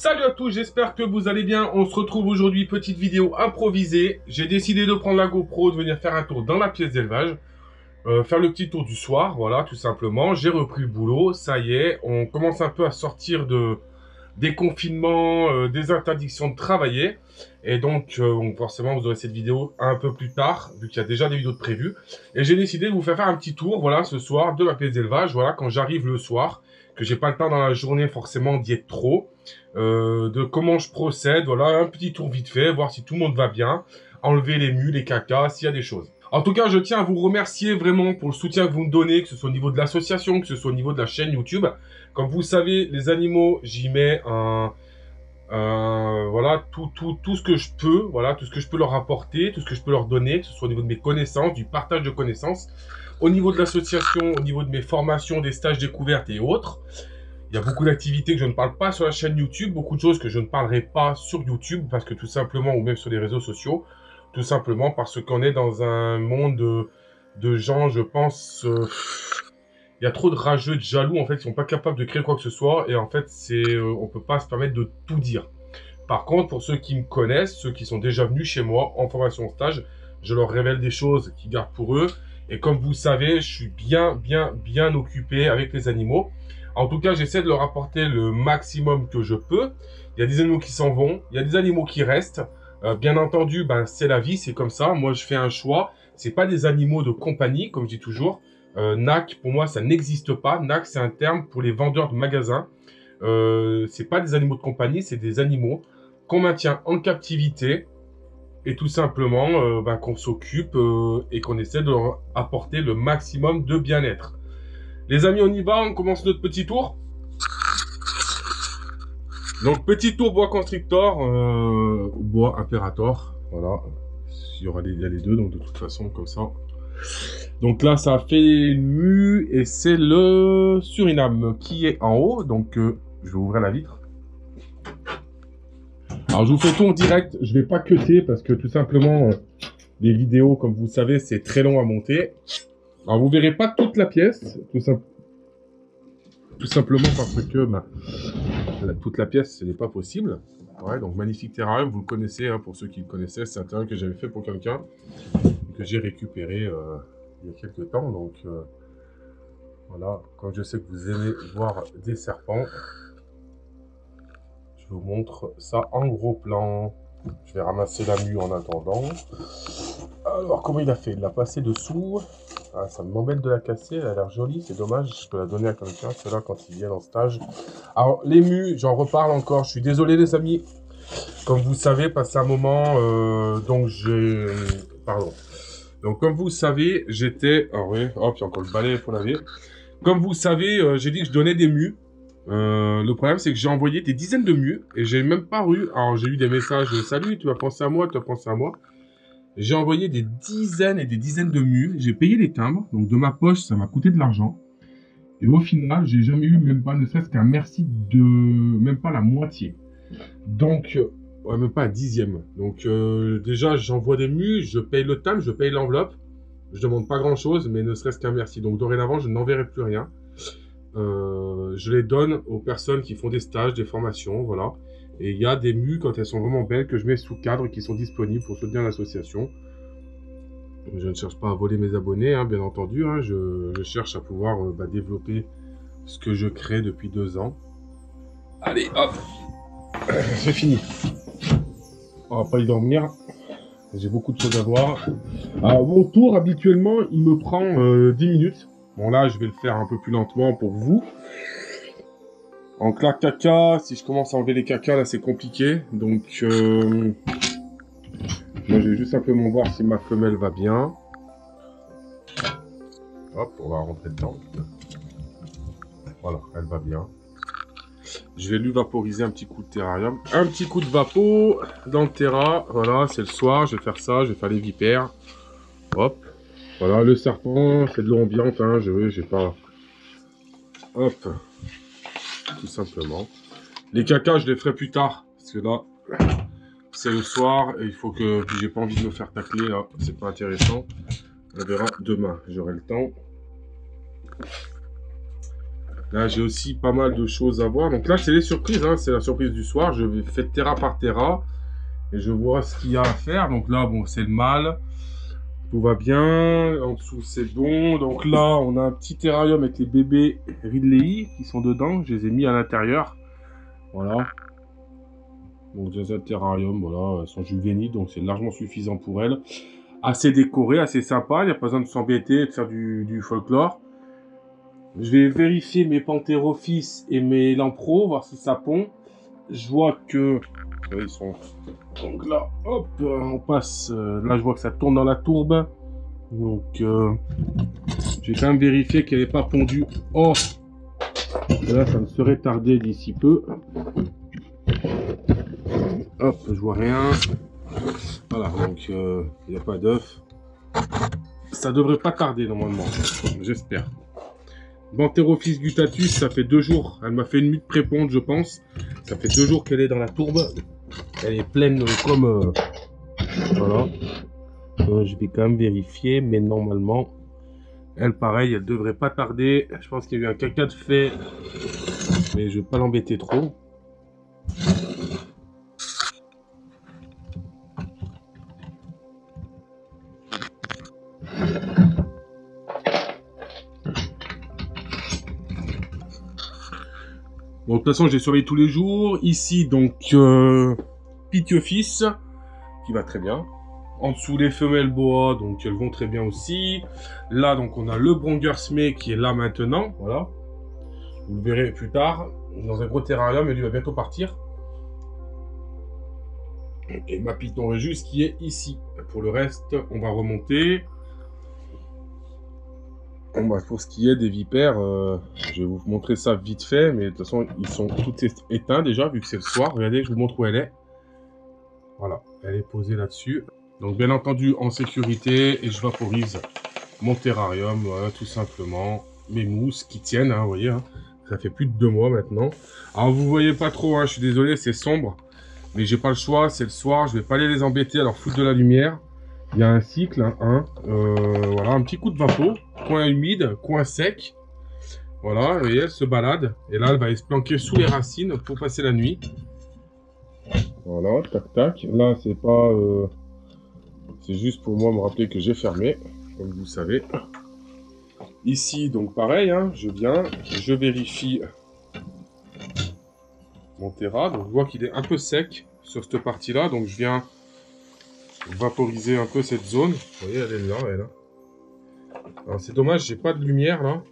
Salut à tous, j'espère que vous allez bien. On se retrouve aujourd'hui, petite vidéo improvisée. J'ai décidé de prendre la GoPro, de venir faire un tour dans la pièce d'élevage. Faire le petit tour du soir, voilà, tout simplement. J'ai repris le boulot, ça y est. On commence un peu à sortir des confinements, des interdictions de travailler. Et donc, forcément, vous aurez cette vidéo un peu plus tard, vu qu'il y a déjà des vidéos de prévues. Et j'ai décidé de vous faire un petit tour, voilà, ce soir, de ma pièce d'élevage. Voilà, quand j'arrive le soir, que j'ai pas le temps dans la journée forcément d'y être trop. De comment je procède, voilà, un petit tour vite fait, voir si tout le monde va bien, enlever les mues, les cacas, s'il y a des choses. En tout cas, je tiens à vous remercier vraiment pour le soutien que vous me donnez, que ce soit au niveau de l'association, que ce soit au niveau de la chaîne YouTube. Comme vous savez, les animaux, j'y mets voilà, tout ce que je peux, voilà, tout ce que je peux leur apporter, tout ce que je peux leur donner, que ce soit au niveau de mes connaissances, du partage de connaissances, au niveau de l'association, au niveau de mes formations, des stages découvertes et autres. Il y a beaucoup d'activités que je ne parle pas sur la chaîne YouTube, beaucoup de choses que je ne parlerai pas sur YouTube, parce que tout simplement, ou même sur les réseaux sociaux, tout simplement parce qu'on est dans un monde de gens, je pense, il y a trop de rageux, de jaloux, en fait, qui sont pas capables de créer quoi que ce soit, et en fait, on peut pas se permettre de tout dire. Par contre, pour ceux qui me connaissent, ceux qui sont déjà venus chez moi en formation stage, je leur révèle des choses qu'ils gardent pour eux, et comme vous savez, je suis bien occupé avec les animaux. En tout cas, j'essaie de leur apporter le maximum que je peux. Il y a des animaux qui s'en vont, il y a des animaux qui restent. Bien entendu, ben, c'est la vie, c'est comme ça. Moi, je fais un choix. C'est pas des animaux de compagnie, comme je dis toujours. NAC, pour moi, ça n'existe pas. NAC, c'est un terme pour les vendeurs de magasins. C'est pas des animaux de compagnie, c'est des animaux qu'on maintient en captivité et tout simplement ben, qu'on s'occupe et qu'on essaie de leur apporter le maximum de bien-être. Les amis, on y va, on commence notre petit tour. Donc, petit tour boa constrictor, boa imperator, voilà. Il y a les deux, donc de toute façon, comme ça. Donc là, ça a fait une mue, et c'est le Suriname qui est en haut. Donc, je vais ouvrir la vitre. Alors, je vous fais tout en direct, je vais pas cutter, parce que tout simplement, les vidéos, comme vous savez, c'est très long à monter. Alors, vous verrez pas toute la pièce, tout simplement parce que bah, toute la pièce, ce n'est pas possible. Ouais, donc magnifique terrarium, vous le connaissez, hein, pour ceux qui le connaissaient, c'est un terrain que j'avais fait pour quelqu'un, que j'ai récupéré il y a quelques temps. Donc voilà, comme je sais que vous aimez voir des serpents, je vous montre ça en gros plan. Je vais ramasser la mue en attendant. Alors, comment il a fait? Il l'a passé dessous. Ah, ça m'embête de la casser, elle a l'air jolie, c'est dommage, je peux la donner à quelqu'un, celle-là, quand il vient en stage. Alors, les mues, j'en reparle encore, je suis désolé les amis. Comme vous savez, passé un moment, Pardon. Donc, comme vous savez, j'étais... Ah oui, hop, il y a encore le balai pour laver. Comme vous savez, j'ai dit que je donnais des mues. Le problème, c'est que j'ai envoyé des dizaines de mues, et j'ai même pas eu... Alors, j'ai eu des messages, salut, tu as pensé à moi, tu as pensé à moi. J'ai envoyé des dizaines et des dizaines de mues. J'ai payé les timbres. Donc, de ma poche, ça m'a coûté de l'argent. Et au final, j'ai jamais eu même pas ne serait-ce qu'un merci de... Même pas la moitié. Donc, ouais, même pas un dixième. Donc, déjà, j'envoie des mues. Je paye le timbre, je paye l'enveloppe. Je demande pas grand-chose, mais ne serait-ce qu'un merci. Donc, dorénavant, je n'enverrai plus rien. Je les donne aux personnes qui font des stages, des formations, voilà. Et il y a des mues, quand elles sont vraiment belles, que je mets sous cadre, qui sont disponibles pour soutenir l'association. Je ne cherche pas à voler mes abonnés, hein, bien entendu. Hein, je cherche à pouvoir développer ce que je crée depuis 2 ans. Allez, hop, c'est fini. On va pas y dormir. J'ai beaucoup de choses à voir. Alors, mon tour, habituellement, il me prend 10 minutes. Bon, là, je vais le faire un peu plus lentement pour vous. Donc là, caca, si je commence à enlever les cacas, là, c'est compliqué. Donc, moi, je vais juste simplement voir si ma femelle va bien. Hop, on va rentrer dedans. Voilà, elle va bien. Je vais lui vaporiser un petit coup de terrarium. Un petit coup de vapo dans le terra. Voilà, c'est le soir, je vais faire ça, je vais faire les vipères. Hop. Voilà, le serpent, c'est de l'eau ambiante, hein, j'ai pas... Hop. Tout simplement. Les cacas, je les ferai plus tard. Parce que là, c'est le soir et il faut que... J'ai pas envie de me faire tacler, là. C'est pas intéressant. On verra demain, j'aurai le temps. Là, j'ai aussi pas mal de choses à voir. Donc là, c'est les surprises, hein. C'est la surprise du soir. Je vais faire terra par terra. Et je vois ce qu'il y a à faire. Donc là, bon, c'est le mâle. Tout va bien. En dessous, c'est bon. Donc là, on a un petit terrarium avec les bébés Ridley qui sont dedans. Je les ai mis à l'intérieur. Voilà. Donc déjà, terrarium, voilà. Elles sont juvéniles, donc c'est largement suffisant pour elles. Assez décoré, assez sympa. Il n'y a pas besoin de s'embêter et de faire du folklore. Je vais vérifier mes Pantherophis et mes Lampros, voir si ça pond. Je vois que... Ils sont... Donc là, hop, on passe... là, je vois que ça tourne dans la tourbe. Donc, je vais quand même vérifier qu'elle n'est pas pondue. Oh, là, ça ne serait tardé d'ici peu. Hop, je vois rien. Voilà, donc, il n'y a pas d'œuf. Ça devrait pas tarder, normalement. J'espère. Pantherophis guttatus, ça fait 2 jours. Elle m'a fait une mute préponde, je pense. Ça fait 2 jours qu'elle est dans la tourbe. Elle est pleine comme... voilà. Je vais quand même vérifier, mais normalement, elle, pareil, elle devrait pas tarder. Je pense qu'il y a eu un caca de fait, mais je vais pas l'embêter trop. Bon, de toute façon, j'ai surveillé tous les jours. Ici, donc, Pitiophis, qui va très bien. En dessous, les femelles boa, donc elles vont très bien aussi. Là, donc, on a le Brongersmé qui est là maintenant. Voilà. Vous le verrez plus tard. Dans un gros terrarium, et lui va bientôt partir. Et ma Python Réjus qui est ici. Pour le reste, on va remonter. Bon, bah, pour ce qui est des vipères, je vais vous montrer ça vite fait, mais de toute façon, ils sont tous éteints déjà, vu que c'est le soir. Regardez, je vous montre où elle est. Voilà, elle est posée là-dessus. Donc, bien entendu, en sécurité, et je vaporise mon terrarium, voilà, tout simplement. Mes mousses qui tiennent, hein, vous voyez, hein, ça fait plus de 2 mois maintenant. Alors, vous voyez pas trop, hein, je suis désolé, c'est sombre, mais j'ai pas le choix, c'est le soir, je vais pas aller les embêter à leur foutre de la lumière. Il y a un cycle, hein, voilà, un petit coup de vapeau, coin humide, coin sec. Voilà, et elle se balade. Et là, elle va se planquer sous les racines pour passer la nuit. Voilà, tac, tac. Là, c'est pas... c'est juste pour moi me rappeler que j'ai fermé, comme vous savez. Ici, donc pareil, hein, je viens, je vérifie mon terra. Donc, je vois qu'il est un peu sec sur cette partie-là. Donc, je viens... vaporiser un peu cette zone. Vous voyez, elle est là, elle. Alors c'est dommage, j'ai pas de lumière là.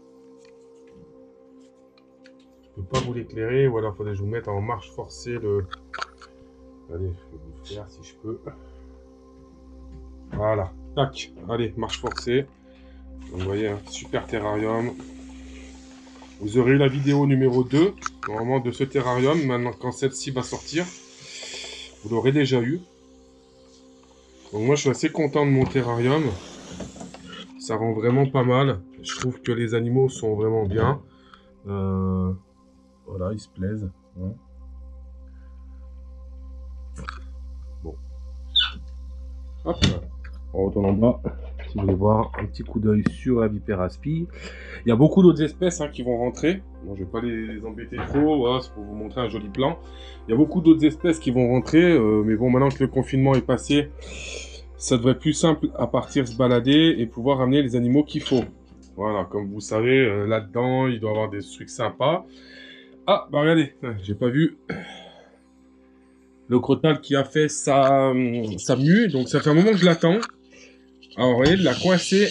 Je peux pas vous l'éclairer. Voilà, faudrait que je vous mette en marche forcée le... Allez, je vais vous faire si je peux. Voilà, tac. Allez, marche forcée. Donc, vous voyez, hein, super terrarium. Vous aurez eu la vidéo numéro 2, normalement de ce terrarium. Maintenant, quand celle-ci va sortir, vous l'aurez déjà eu. Donc moi je suis assez content de mon terrarium, ça rend vraiment pas mal, je trouve que les animaux sont vraiment bien, voilà ils se plaisent, hein. Bon, hop, on retourne en bas, si vous voulez voir un petit coup d'œil sur la vipère aspie. Il y a beaucoup d'autres espèces, hein, qui vont rentrer, bon je vais pas les embêter trop, voilà, c'est pour vous montrer un joli plan. Il y a beaucoup d'autres espèces qui vont rentrer, mais bon maintenant que le confinement est passé, ça devrait être plus simple à partir se balader et pouvoir ramener les animaux qu'il faut. Voilà, comme vous savez, là-dedans, il doit y avoir des trucs sympas. Ah, bah regardez, j'ai pas vu le crotal qui a fait sa mue, donc ça fait un moment que je l'attends. Alors, vous voyez, il l'a coincé.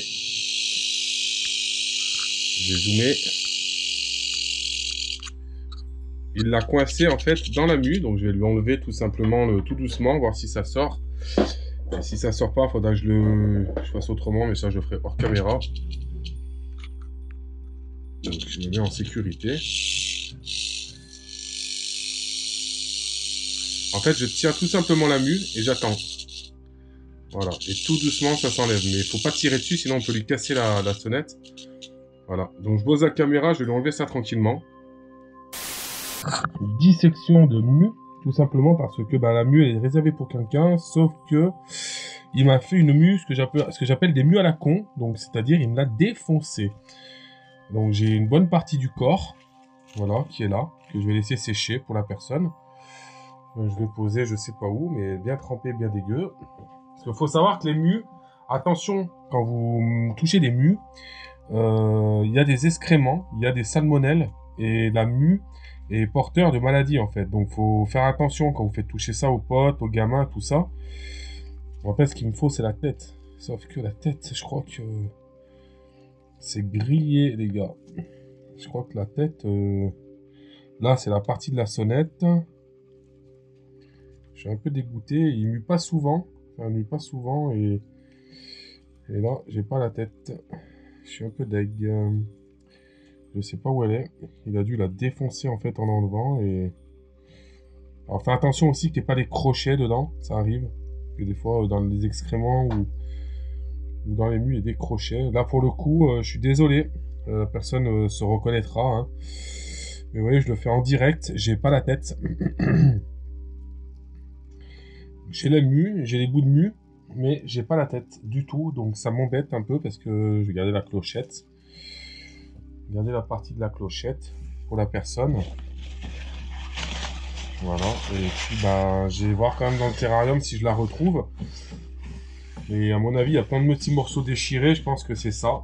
Je vais zoomer. Il l'a coincé, en fait, dans la mue, donc je vais lui enlever tout simplement tout doucement, voir si ça sort. Et si ça sort pas, il faudra que je fasse autrement, mais ça je le ferai hors caméra. Donc je me mets en sécurité. En fait, je tiens tout simplement la mue et j'attends. Voilà, et tout doucement ça s'enlève. Mais il faut pas tirer dessus, sinon on peut lui casser la sonnette. Voilà, donc je pose la caméra, je vais lui enlever ça tranquillement. Dissection de mue. Tout simplement parce que bah, la mue elle est réservée pour quelqu'un, sauf que il m'a fait une mue, ce que j'appelle des mues à la con, donc c'est-à-dire il me l'a défoncé. Donc j'ai une bonne partie du corps, Voilà, qui est là, que je vais laisser sécher pour la personne. Je vais poser, je sais pas où, mais bien trempé, bien dégueu. Parce qu'il faut savoir que les mues, attention, quand vous touchez des mues, il y a des excréments, il y a des salmonelles, et la mue est porteur de maladies en fait. Donc faut faire attention quand vous faites toucher ça aux potes, aux gamins, tout ça. En fait, ce qu'il me faut, c'est la tête. Sauf que la tête, je crois que c'est grillé, les gars. Je crois que la tête, là, c'est la partie de la sonnette. Je suis un peu dégoûté. Il mue pas souvent. Enfin, il mue pas souvent et là, j'ai pas la tête. Je suis un peu deg. Je sais pas où elle est. Il a dû la défoncer en fait en enlevant et... Alors, fais attention aussi qu'il n'y ait pas des crochets dedans. Ça arrive. Que des fois, dans les excréments ou dans les mues, il y a des crochets. Là, pour le coup, je suis désolé. La personne se reconnaîtra. Hein. Mais vous voyez, je le fais en direct. J'ai pas la tête. J'ai la mue, j'ai les bouts de mue, mais j'ai pas la tête du tout. Donc ça m'embête un peu parce que je vais garder la clochette. Garder la partie de la clochette pour la personne. Voilà. Et puis, bah, je vais voir quand même dans le terrarium si je la retrouve. Et à mon avis, il y a plein de petits morceaux déchirés. Je pense que c'est ça.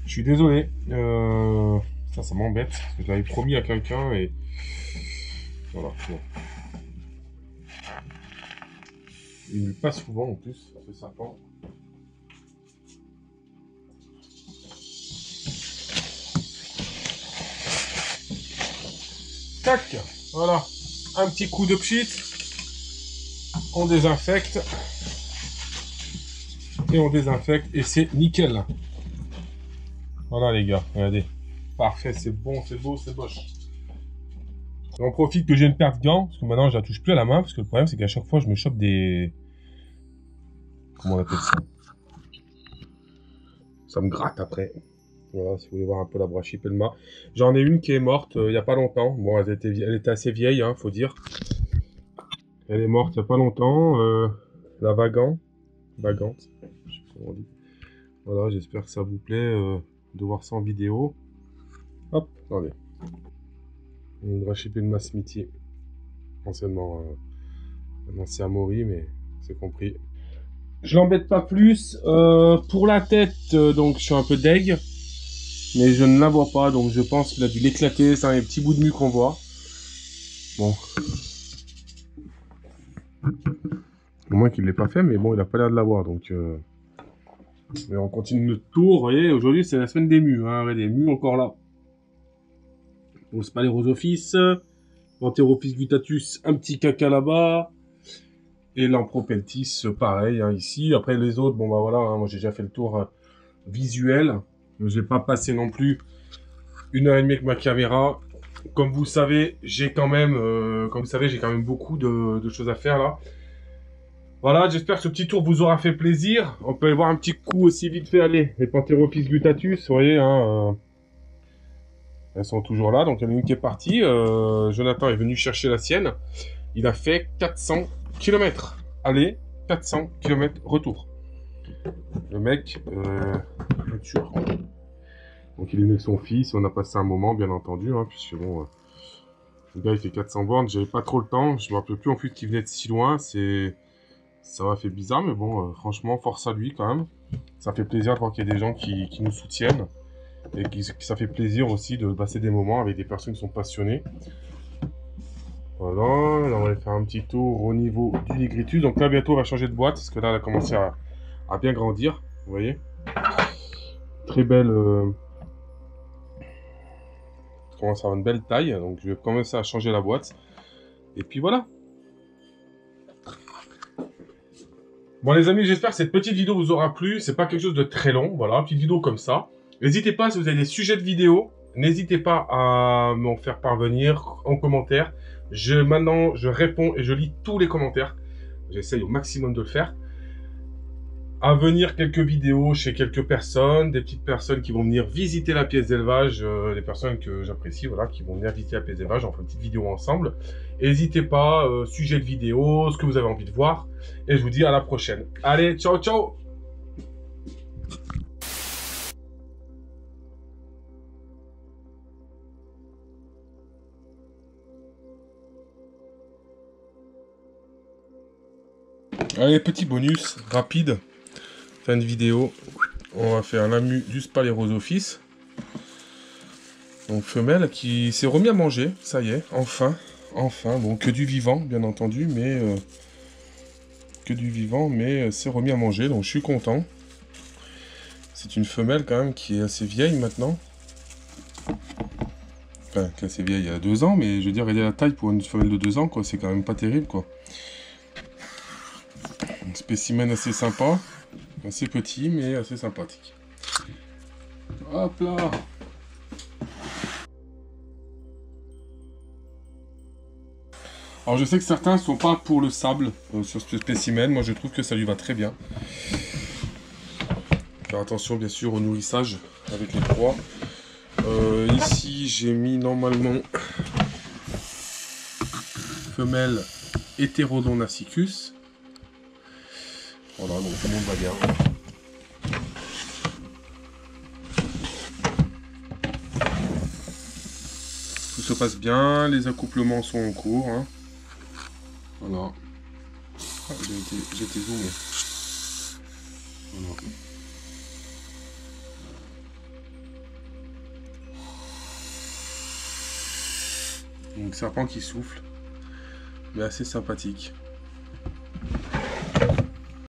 Je suis désolé. Ça m'embête. Parce que je l'avais promis à quelqu'un et... Voilà. Bon. Il ne passe souvent en plus, ce serpent. Tac. Voilà. Un petit coup de pchit. On désinfecte. Et on désinfecte. Et c'est nickel. Voilà les gars. Regardez. Parfait. C'est bon, c'est beau, c'est moche. On profite que j'ai une paire de gants. Parce que maintenant, je la touche plus à la main. Parce que le problème, c'est qu'à chaque fois, je me chope des... Comment on appelle ça? Ça me gratte après. Voilà, si vous voulez voir un peu la brachypelma. J'en ai une qui est morte il n'y a pas longtemps. Bon, elle était assez vieille, hein, faut dire. Elle est morte il n'y a pas longtemps. La vagante. Je sais pas comment on dit. Voilà, j'espère que ça vous plaît de voir ça en vidéo. Hop, attendez. Une brachypelma smithi. Anciennement, maintenant c'est Amaury, mais c'est compris. Je l'embête pas plus. Pour la tête, donc je suis un peu deg. Mais je ne la vois pas, donc je pense qu'il a dû l'éclater. C'est un petit bout de mue qu'on voit. Bon. Au moins qu'il ne l'ait pas fait, mais bon, il a pas l'air de l'avoir, donc... Mais on continue le tour, vous voyez, aujourd'hui c'est la semaine des mues, hein, les mues encore là. Bon, c'est pas les Rosophyes. Enterophis guttatus, un petit caca là-bas. Et l'Ampropeltis, pareil, hein, ici. Après les autres, bon bah voilà, hein, moi j'ai déjà fait le tour visuel. Je vais pas passer non plus 1h30 avec ma caméra. Comme vous savez, j'ai quand même, beaucoup de choses à faire là. Voilà, j'espère que ce petit tour vous aura fait plaisir. On peut aller voir un petit coup aussi vite fait. Allez, les Pantherophis guttatus, vous voyez, hein, elles sont toujours là. Donc il y en a une qui est partie. Jonathan est venu chercher la sienne. Il a fait 400 km. Allez, 400 km retour. Le mec, voiture. Donc il est avec son fils, on a passé un moment bien entendu, hein, puisque bon, le gars il fait 400 bornes, j'avais pas trop le temps, je me rappelle plus en plus qu'il venait de si loin, ça m'a fait bizarre, mais bon, franchement, force à lui quand même. Ça fait plaisir de voir qu'il y a des gens qui nous soutiennent, et ça fait plaisir aussi de passer des moments avec des personnes qui sont passionnées. Voilà, là on va aller faire un petit tour au niveau du nigritus, donc là bientôt on va changer de boîte, parce que là elle a commencé à bien grandir, vous voyez. Très belle... commence à avoir une belle taille, donc je vais commencer à changer la boîte. Et puis voilà. Bon les amis, j'espère que cette petite vidéo vous aura plu. C'est pas quelque chose de très long, voilà, une petite vidéo comme ça. N'hésitez pas, si vous avez des sujets de vidéo, n'hésitez pas à m'en faire parvenir en commentaire. Maintenant, je réponds et je lis tous les commentaires. J'essaye au maximum de le faire. À venir quelques vidéos chez quelques personnes, des petites personnes qui vont venir visiter la pièce d'élevage, des personnes que j'apprécie, voilà, qui vont venir visiter la pièce d'élevage, on fait une petite vidéo ensemble. N'hésitez pas, sujet de vidéo, ce que vous avez envie de voir, et je vous dis à la prochaine. Allez, ciao, ciao! Allez, petit bonus rapide. Fin de vidéo. On va faire la mue du Sphalerosopsis. Donc femelle qui s'est remis à manger, ça y est, enfin, bon, que du vivant, bien entendu, mais c'est remis à manger, donc je suis content. C'est une femelle quand même qui est assez vieille maintenant. Enfin, qui est assez vieille, il y a 2 ans, mais je veux dire, elle est à la taille pour une femelle de 2 ans, quoi, c'est quand même pas terrible, quoi. Un spécimen assez sympa, assez petit, mais assez sympathique. Hop là! Alors je sais que certains ne sont pas pour le sable sur ce spécimen, moi je trouve que ça lui va très bien. Faire attention bien sûr au nourrissage avec les proies. Ici j'ai mis normalement femelle Heterodon nacicus. Voilà, donc tout le monde va bien. Tout se passe bien, les accouplements sont en cours. Hein. Voilà. Ah, j'ai été zoomé. Voilà. Donc serpent qui souffle, mais assez sympathique.